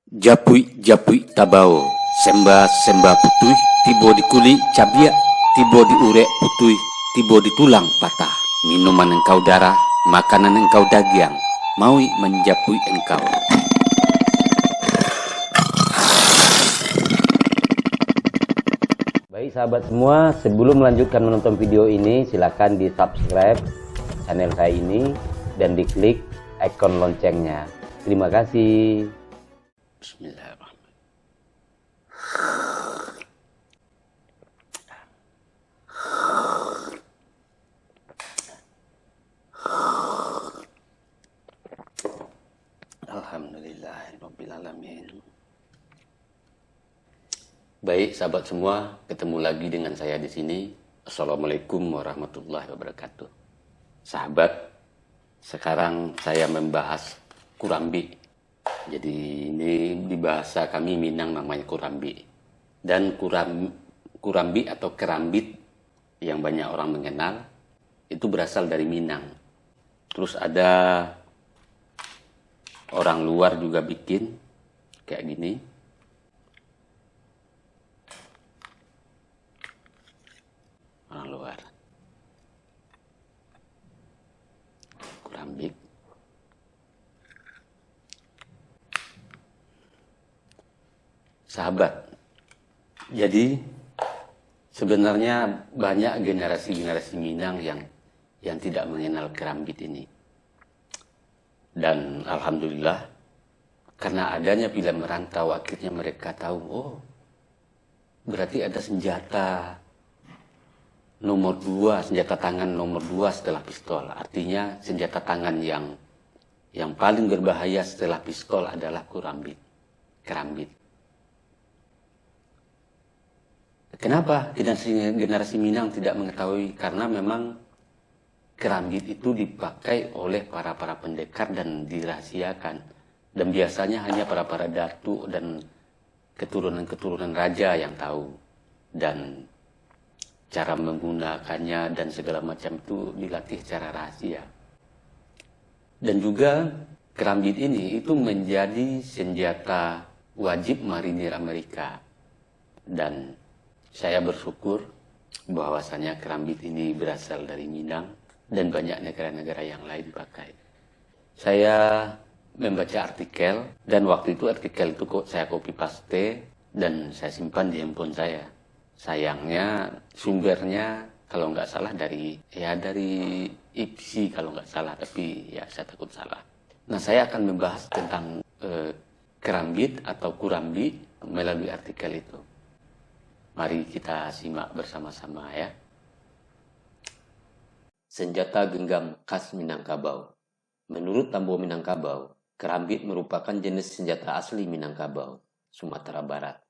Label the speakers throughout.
Speaker 1: Japui tabao, sembah putui, tibo di kuli cabia, tibo di urek putui, tibo di tulang patah. Minuman engkau darah, makanan engkau dagiang, maui menjapui engkau.
Speaker 2: Baik sahabat semua, sebelum melanjutkan menonton video ini, silakan di subscribe channel saya ini dan diklik ikon loncengnya. Terima kasih.
Speaker 1: Bismillahirrahmanirrahim. Alhamdulillahirrabbilalamin. Baik sahabat semua, ketemu lagi dengan saya di sini. Assalamualaikum warahmatullahi wabarakatuh. Sahabat, sekarang saya membahas kurambi. Jadi ini di bahasa kami Minang namanya kurambi. Dan kurambi atau kerambit yang banyak orang mengenal itu berasal dari Minang. Terus ada orang luar juga bikin kayak gini. Orang luar. Kurambik. Sahabat, jadi sebenarnya banyak generasi-generasi Minang yang tidak mengenal kerambit ini. Dan alhamdulillah, karena adanya film merantau, akhirnya mereka tahu, oh berarti ada senjata nomor 2, senjata tangan nomor 2 setelah pistol. Artinya senjata tangan yang paling berbahaya setelah pistol adalah kerambit. Kenapa generasi Minang tidak mengetahui? Karena memang kerambit itu dipakai oleh para pendekar dan dirahasiakan. Dan biasanya hanya para datuk dan keturunan raja yang tahu. Dan cara menggunakannya dan segala macam itu dilatih secara rahasia. Dan juga kerambit ini itu menjadi senjata wajib marinir Amerika. Dan saya bersyukur bahwasanya kerambit ini berasal dari Minang dan banyak negara-negara yang lain pakai. Saya membaca artikel dan waktu itu artikel itu saya copy paste dan saya simpan di handphone saya. Sayangnya sumbernya kalau nggak salah dari IPSI kalau nggak salah, tapi ya saya takut salah. Nah, saya akan membahas tentang kerambit atau kurambi melalui artikel itu. Mari kita simak bersama-sama ya. Senjata genggam khas Minangkabau. Menurut Tambo Minangkabau, kerambit merupakan jenis senjata asli Minangkabau, Sumatera Barat.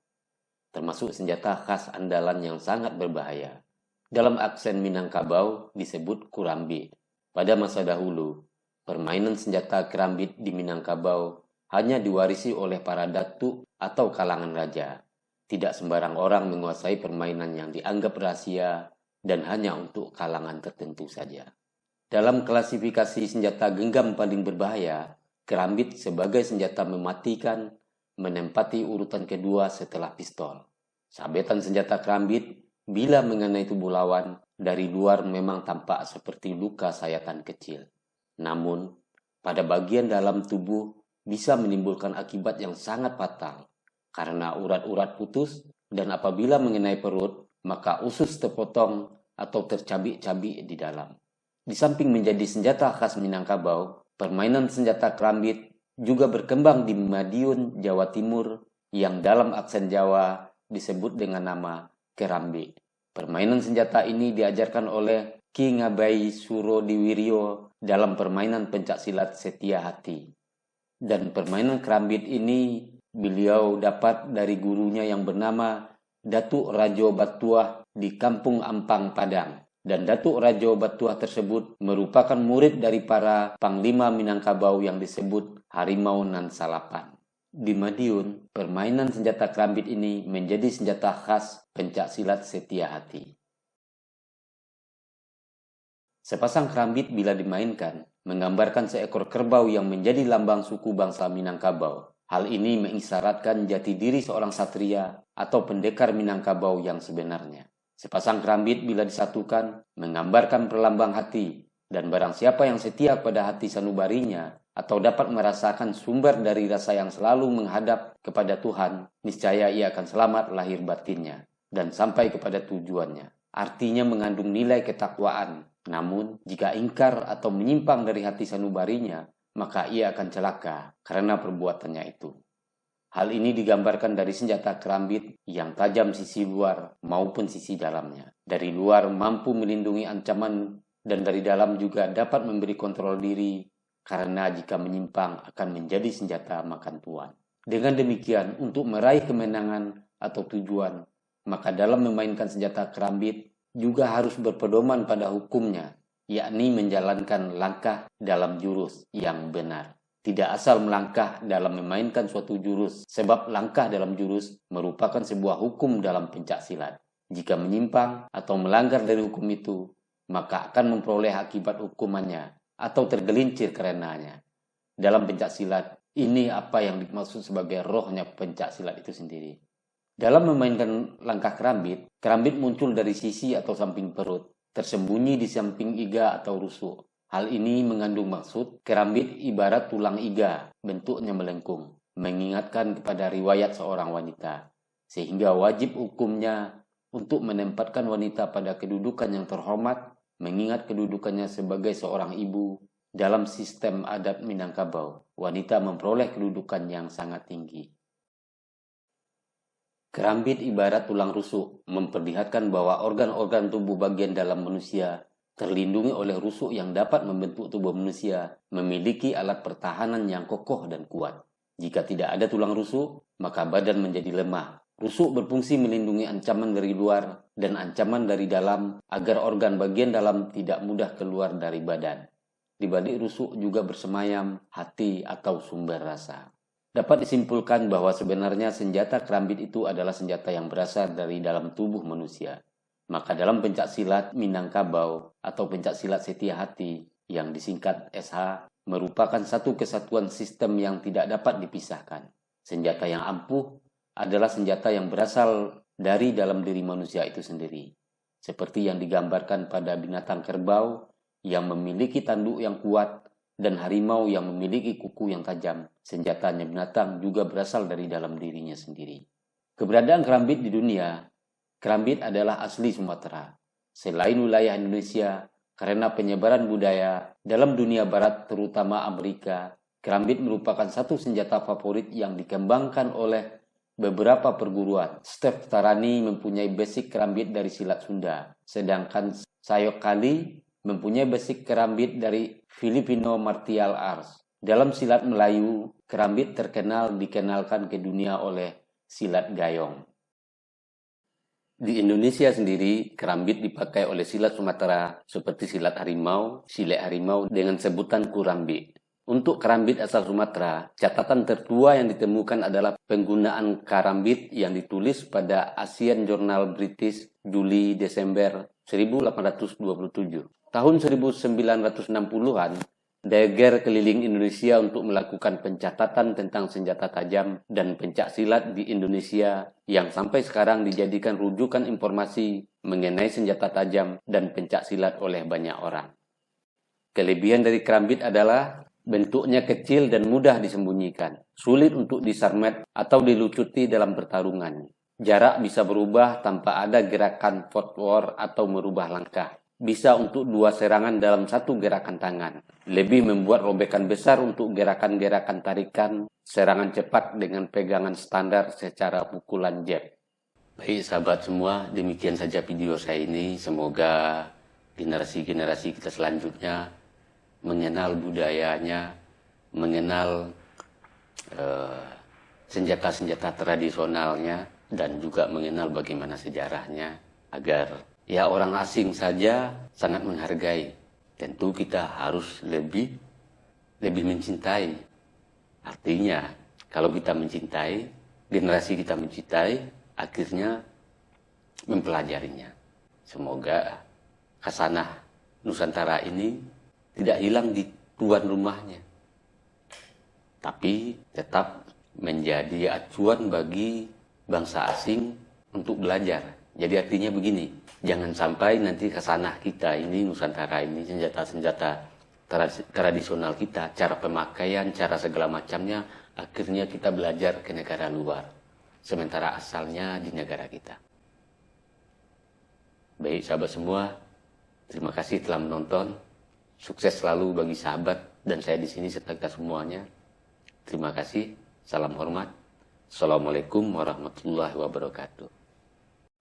Speaker 1: Termasuk senjata khas andalan yang sangat berbahaya. Dalam aksen Minangkabau disebut kurambi. Pada masa dahulu, permainan senjata kerambit di Minangkabau hanya diwarisi oleh para datuk atau kalangan raja. Tidak sembarang orang menguasai permainan yang dianggap rahasia dan hanya untuk kalangan tertentu saja. Dalam klasifikasi senjata genggam paling berbahaya, kerambit sebagai senjata mematikan menempati urutan kedua setelah pistol. Sabetan senjata kerambit bila mengenai tubuh lawan dari luar memang tampak seperti luka sayatan kecil. Namun, pada bagian dalam tubuh bisa menimbulkan akibat yang sangat fatal. Karena urat-urat putus dan apabila mengenai perut, maka usus terpotong atau tercabik-cabik di dalam. Di samping menjadi senjata khas Minangkabau, permainan senjata kerambit juga berkembang di Madiun, Jawa Timur yang dalam aksen Jawa disebut dengan nama kerambi. Permainan senjata ini diajarkan oleh Ki Ngabai Surodiwiryo dalam permainan pencaksilat Setia Hati. Dan permainan kerambit ini beliau dapat dari gurunya yang bernama Datuk Rajo Batuah di Kampung Ampang, Padang. Dan Datuk Rajo Batuah tersebut merupakan murid dari para Panglima Minangkabau yang disebut Harimau Nan Salapan. Di Madiun, permainan senjata kerambit ini menjadi senjata khas pencaksilat Setia Hati. Sepasang kerambit bila dimainkan, menggambarkan seekor kerbau yang menjadi lambang suku bangsa Minangkabau. Hal ini mengisyaratkan jati diri seorang satria atau pendekar Minangkabau yang sebenarnya. Sepasang kerambit bila disatukan menggambarkan perlambang hati, dan barang siapa yang setia pada hati sanubarinya atau dapat merasakan sumber dari rasa yang selalu menghadap kepada Tuhan, niscaya ia akan selamat lahir batinnya dan sampai kepada tujuannya. Artinya mengandung nilai ketakwaan. Namun, jika ingkar atau menyimpang dari hati sanubarinya, maka ia akan celaka karena perbuatannya itu. Hal ini digambarkan dari senjata kerambit yang tajam sisi luar maupun sisi dalamnya. Dari luar mampu melindungi ancaman dan dari dalam juga dapat memberi kontrol diri karena jika menyimpang akan menjadi senjata makan tuan. Dengan demikian, untuk meraih kemenangan atau tujuan, maka dalam memainkan senjata kerambit juga harus berpedoman pada hukumnya, yakni menjalankan langkah dalam jurus yang benar. Tidak asal melangkah dalam memainkan suatu jurus, sebab langkah dalam jurus merupakan sebuah hukum dalam pencak silat. Jika menyimpang atau melanggar dari hukum itu, maka akan memperoleh akibat hukumannya atau tergelincir karenanya. Dalam pencak silat, ini apa yang dimaksud sebagai rohnya pencak silat itu sendiri. Dalam memainkan langkah kerambit, kerambit muncul dari sisi atau samping perut, tersembunyi di samping iga atau rusuk. Hal ini mengandung maksud kerambit ibarat tulang iga, bentuknya melengkung, mengingatkan kepada riwayat seorang wanita, sehingga wajib hukumnya untuk menempatkan wanita pada kedudukan yang terhormat, mengingat kedudukannya sebagai seorang ibu. Dalam sistem adat Minangkabau, wanita memperoleh kedudukan yang sangat tinggi. Kerambit ibarat tulang rusuk, memperlihatkan bahwa organ-organ tubuh bagian dalam manusia terlindungi oleh rusuk yang dapat membentuk tubuh manusia, memiliki alat pertahanan yang kokoh dan kuat. Jika tidak ada tulang rusuk, maka badan menjadi lemah. Rusuk berfungsi melindungi ancaman dari luar dan ancaman dari dalam agar organ bagian dalam tidak mudah keluar dari badan. Di balik rusuk juga bersemayam hati atau sumber rasa. Dapat disimpulkan bahwa sebenarnya senjata kerambit itu adalah senjata yang berasal dari dalam tubuh manusia. Maka dalam pencak silat Minangkabau atau pencak silat setia hati yang disingkat SH merupakan satu kesatuan sistem yang tidak dapat dipisahkan. Senjata yang ampuh adalah senjata yang berasal dari dalam diri manusia itu sendiri. Seperti yang digambarkan pada binatang kerbau yang memiliki tanduk yang kuat dan harimau yang memiliki kuku yang tajam. Senjatanya binatang juga berasal dari dalam dirinya sendiri. Keberadaan kerambit di dunia, kerambit adalah asli Sumatera. Selain wilayah Indonesia, karena penyebaran budaya dalam dunia barat terutama Amerika, kerambit merupakan satu senjata favorit yang dikembangkan oleh beberapa perguruan. Stef Tarani mempunyai basic kerambit dari silat Sunda, sedangkan Sayok Kali mempunyai basic kerambit dari Filipino Martial Arts. Dalam silat Melayu, kerambit dikenalkan ke dunia oleh silat Gayong. Di Indonesia sendiri, kerambit dipakai oleh silat Sumatera seperti silat harimau, silet harimau dengan sebutan kurambit. Untuk kerambit asal Sumatera, catatan tertua yang ditemukan adalah penggunaan kerambit yang ditulis pada Asian Journal British Juli-Desember 1827. Tahun 1960-an, dager keliling Indonesia untuk melakukan pencatatan tentang senjata tajam dan pencak silat di Indonesia yang sampai sekarang dijadikan rujukan informasi mengenai senjata tajam dan pencak silat oleh banyak orang. Kelebihan dari kerambit adalah bentuknya kecil dan mudah disembunyikan, sulit untuk disarmet atau dilucuti dalam pertarungan. Jarak bisa berubah tanpa ada gerakan footwork atau merubah langkah. Bisa untuk 2 serangan dalam 1 gerakan tangan. Lebih membuat robekan besar untuk gerakan-gerakan tarikan, serangan cepat dengan pegangan standar secara pukulan jab. Baik sahabat semua, demikian saja video saya ini. Semoga generasi-generasi kita selanjutnya mengenal budayanya, mengenal senjata-senjata tradisionalnya, dan juga mengenal bagaimana sejarahnya, agar ya orang asing saja sangat menghargai. Tentu kita harus lebih mencintai. Artinya, kalau kita mencintai, generasi kita mencintai, akhirnya mempelajarinya. Semoga khasanah Nusantara ini tidak hilang di tuan rumahnya, tapi tetap menjadi acuan bagi bangsa asing untuk belajar. Jadi artinya begini, jangan sampai nanti kesanah kita ini, Nusantara ini, senjata-senjata tradisional kita, cara pemakaian, cara segala macamnya, akhirnya kita belajar ke negara luar, sementara asalnya di negara kita. Baik sahabat semua, terima kasih telah menonton. Sukses selalu bagi sahabat dan saya di sini serta kita semuanya. Terima kasih. Salam hormat. Assalamualaikum warahmatullahi wabarakatuh.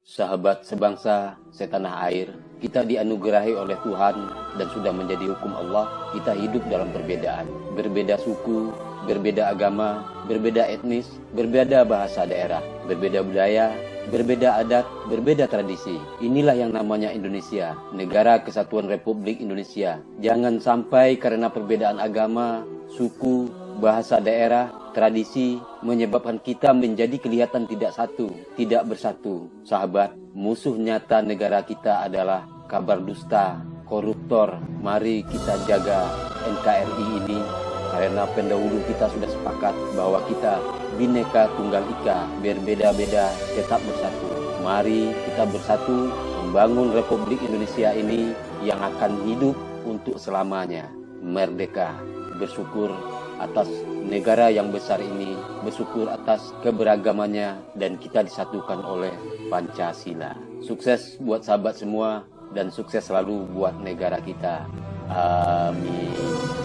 Speaker 1: Sahabat sebangsa, setanah air, kita dianugerahi oleh Tuhan dan sudah menjadi hukum Allah. Kita hidup dalam perbedaan, berbeda suku, berbeda agama, berbeda etnis, berbeda bahasa daerah, berbeda budaya, berbeda adat, berbeda tradisi. Inilah yang namanya Indonesia, Negara Kesatuan Republik Indonesia. Jangan sampai karena perbedaan agama, suku, bahasa daerah, tradisi menyebabkan kita menjadi kelihatan tidak satu, tidak bersatu. Sahabat, musuh nyata negara kita adalah kabar dusta, koruptor. Mari kita jaga NKRI ini, karena pendahulu kita sudah sepakat bahwa kita Bhinneka Tunggal Ika, berbeda-beda tetap bersatu. Mari kita bersatu membangun Republik Indonesia ini yang akan hidup untuk selamanya. Merdeka, bersyukur atas negara yang besar ini, bersyukur atas keberagamannya, dan kita disatukan oleh Pancasila. Sukses buat sahabat semua, dan sukses selalu buat negara kita. Amin.